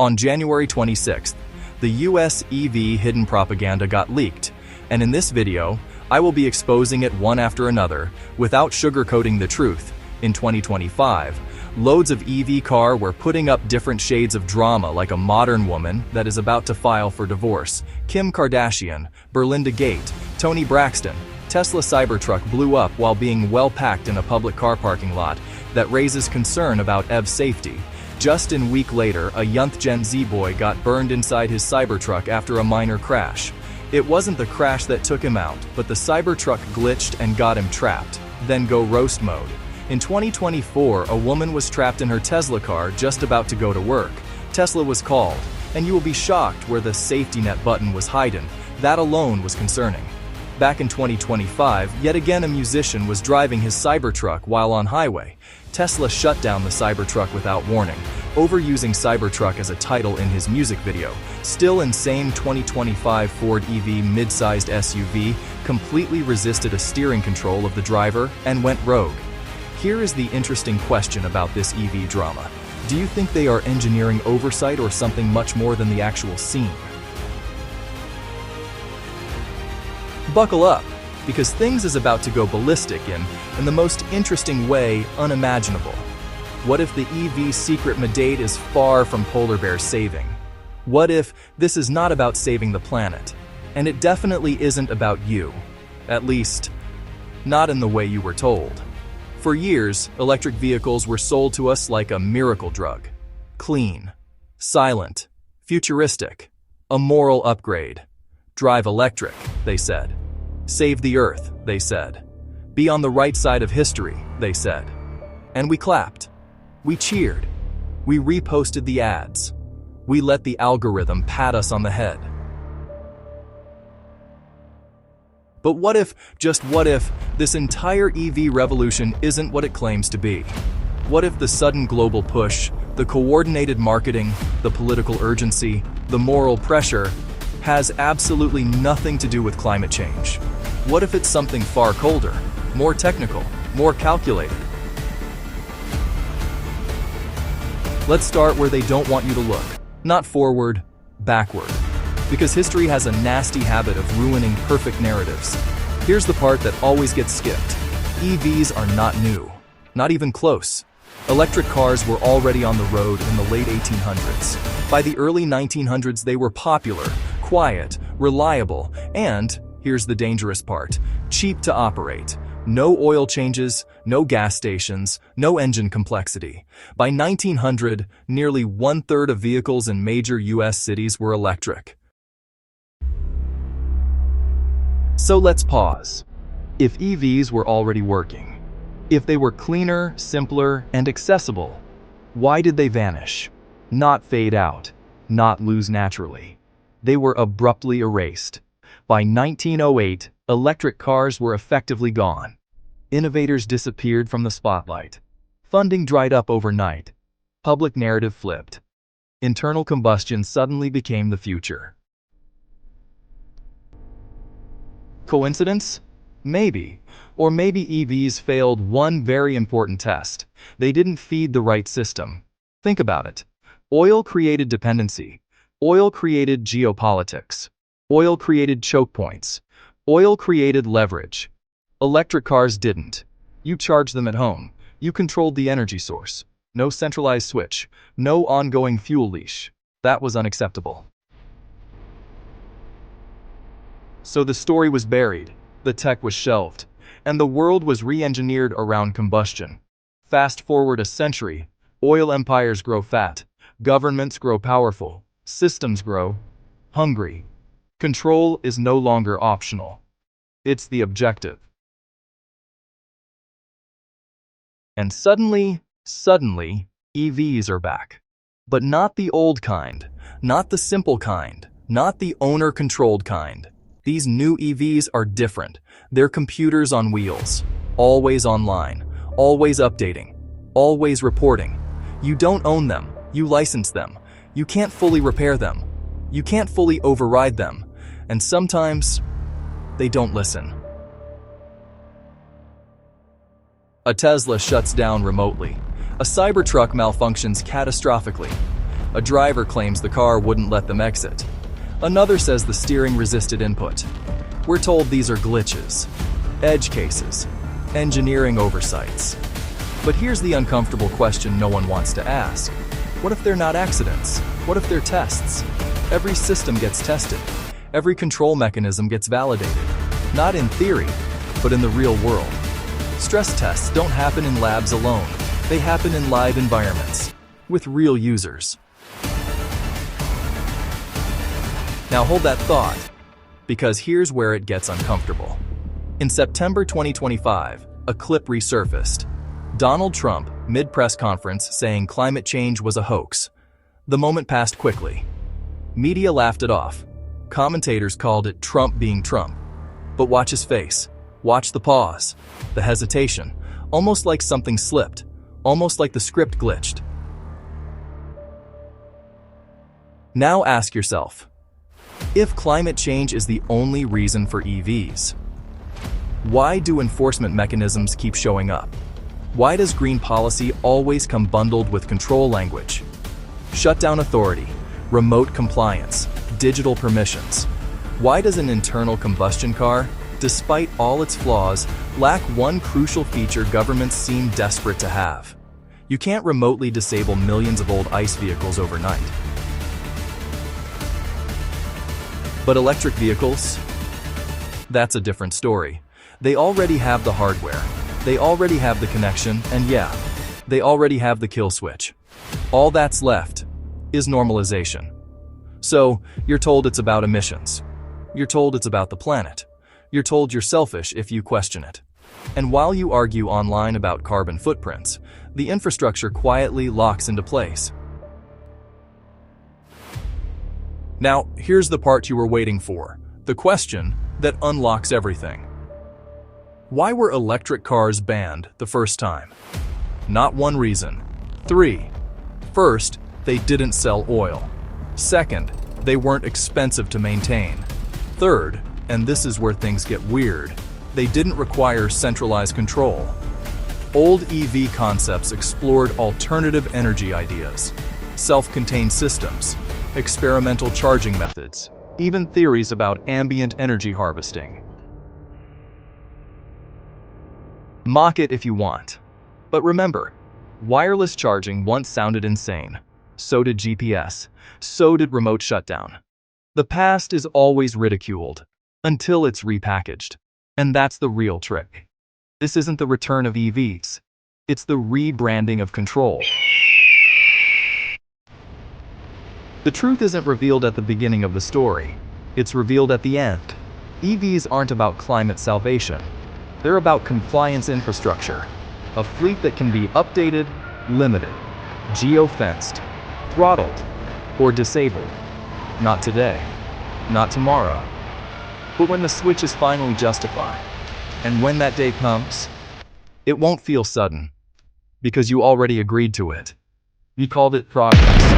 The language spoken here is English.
On January 26th, the US EV hidden propaganda got leaked, and in this video, I will be exposing it one after another, without sugarcoating the truth. In 2025, loads of EV car were putting up different shades of drama, like a modern woman that is about to file for divorce, Kim Kardashian, Belinda Gate, Tony Braxton. Tesla Cybertruck blew up while being well packed in a public car parking lot that raises concern about EV safety. Just a week later, a young Gen Z boy got burned inside his Cybertruck after a minor crash. It wasn't the crash that took him out, but the Cybertruck glitched and got him trapped. Then go roast mode. In 2024, a woman was trapped in her Tesla car just about to go to work. Tesla was called, and you will be shocked where the safety net button was hidden. That alone was concerning. Back in 2025, yet again a musician was driving his Cybertruck while on highway. Tesla shut down the Cybertruck without warning, overusing Cybertruck as a title in his music video. Still insane, 2025 Ford EV mid-sized SUV completely resisted a steering control of the driver and went rogue. Here is the interesting question about this EV drama. Do you think they are engineering oversight or something much more than the actual scene? Buckle up, because things is about to go ballistic in the most interesting way unimaginable. What if the EV secret mandate is far from polar bear saving? What if this is not about saving the planet? And it definitely isn't about you. At least, not in the way you were told. For years, electric vehicles were sold to us like a miracle drug. Clean, silent, futuristic, a moral upgrade. Drive electric, they said. Save the earth, they said. Be on the right side of history, they said. And we clapped. We cheered. We reposted the ads. We let the algorithm pat us on the head. But what if, just what if, this entire EV revolution isn't what it claims to be? What if the sudden global push, the coordinated marketing, the political urgency, the moral pressure, has absolutely nothing to do with climate change? What if it's something far colder, more technical, more calculated? Let's start where they don't want you to look. Not forward, backward. Because history has a nasty habit of ruining perfect narratives. Here's the part that always gets skipped. EVs are not new. Not even close. Electric cars were already on the road in the late 1800s. By the early 1900s, they were popular, quiet, reliable, and, here's the dangerous part, cheap to operate. No oil changes, no gas stations, no engine complexity. By 1900, nearly 1/3 of vehicles in major US cities were electric. So let's pause. If EVs were already working, if they were cleaner, simpler, and accessible, why did they vanish? Not fade out, not lose naturally. They were abruptly erased. By 1908, electric cars were effectively gone. Innovators disappeared from the spotlight. Funding dried up overnight. Public narrative flipped. Internal combustion suddenly became the future. Coincidence? Maybe. Or maybe EVs failed one very important test. They didn't feed the right system. Think about it. Oil created dependency. Oil created geopolitics. Oil created choke points. Oil created leverage. Electric cars didn't. You charged them at home. You controlled the energy source. No centralized switch. No ongoing fuel leash. That was unacceptable. So the story was buried, the tech was shelved, and the world was re-engineered around combustion. Fast forward a century, oil empires grow fat, governments grow powerful, systems grow hungry. Control is no longer optional. It's the objective. And suddenly, EVs are back. But not the old kind, not the simple kind, not the owner-controlled kind. These new EVs are different. They're computers on wheels, always online, always updating, always reporting. You don't own them, you license them. You can't fully repair them. You can't fully override them. And sometimes, they don't listen. A Tesla shuts down remotely. A Cybertruck malfunctions catastrophically. A driver claims the car wouldn't let them exit. Another says the steering resisted input. We're told these are glitches, edge cases, engineering oversights. But here's the uncomfortable question no one wants to ask. What if they're not accidents? What if they're tests? Every system gets tested. Every control mechanism gets validated. Not in theory, but in the real world. Stress tests don't happen in labs alone. They happen in live environments, with real users. Now hold that thought, because here's where it gets uncomfortable. In September 2025, a clip resurfaced. Donald Trump, mid-press conference, saying climate change was a hoax. The moment passed quickly. Media laughed it off. Commentators called it Trump being Trump. But watch his face. Watch the pause, the hesitation, almost like something slipped, almost like the script glitched. Now ask yourself, if climate change is the only reason for EVs, why do enforcement mechanisms keep showing up? Why does green policy always come bundled with control language? Shutdown authority, remote compliance, digital permissions. Why does an internal combustion car, despite all its flaws, lack one crucial feature governments seem desperate to have? You can't remotely disable millions of old ICE vehicles overnight. But electric vehicles? That's a different story. They already have the hardware. They already have the connection, and yeah, they already have the kill switch. All that's left is normalization. So, you're told it's about emissions. You're told it's about the planet. You're told you're selfish if you question it. And while you argue online about carbon footprints, the infrastructure quietly locks into place. Now, here's the part you were waiting for, the question that unlocks everything. Why were electric cars banned the first time? Not one reason. 3. First, they didn't sell oil. Second, they weren't expensive to maintain. Third, and this is where things get weird, they didn't require centralized control. Old EV concepts explored alternative energy ideas, self-contained systems, experimental charging methods, even theories about ambient energy harvesting. Mock it if you want. But remember, wireless charging once sounded insane. So did GPS. So did remote shutdown. The past is always ridiculed, until it's repackaged. And that's the real trick. This isn't the return of EVs. It's the rebranding of control. The truth isn't revealed at the beginning of the story. It's revealed at the end. EVs aren't about climate salvation. They're about compliance infrastructure. A fleet that can be updated, limited, geo-fenced, throttled, or disabled. Not today. Not tomorrow. But when the switch is finally justified, and when that day comes, it won't feel sudden, because you already agreed to it. You called it progress.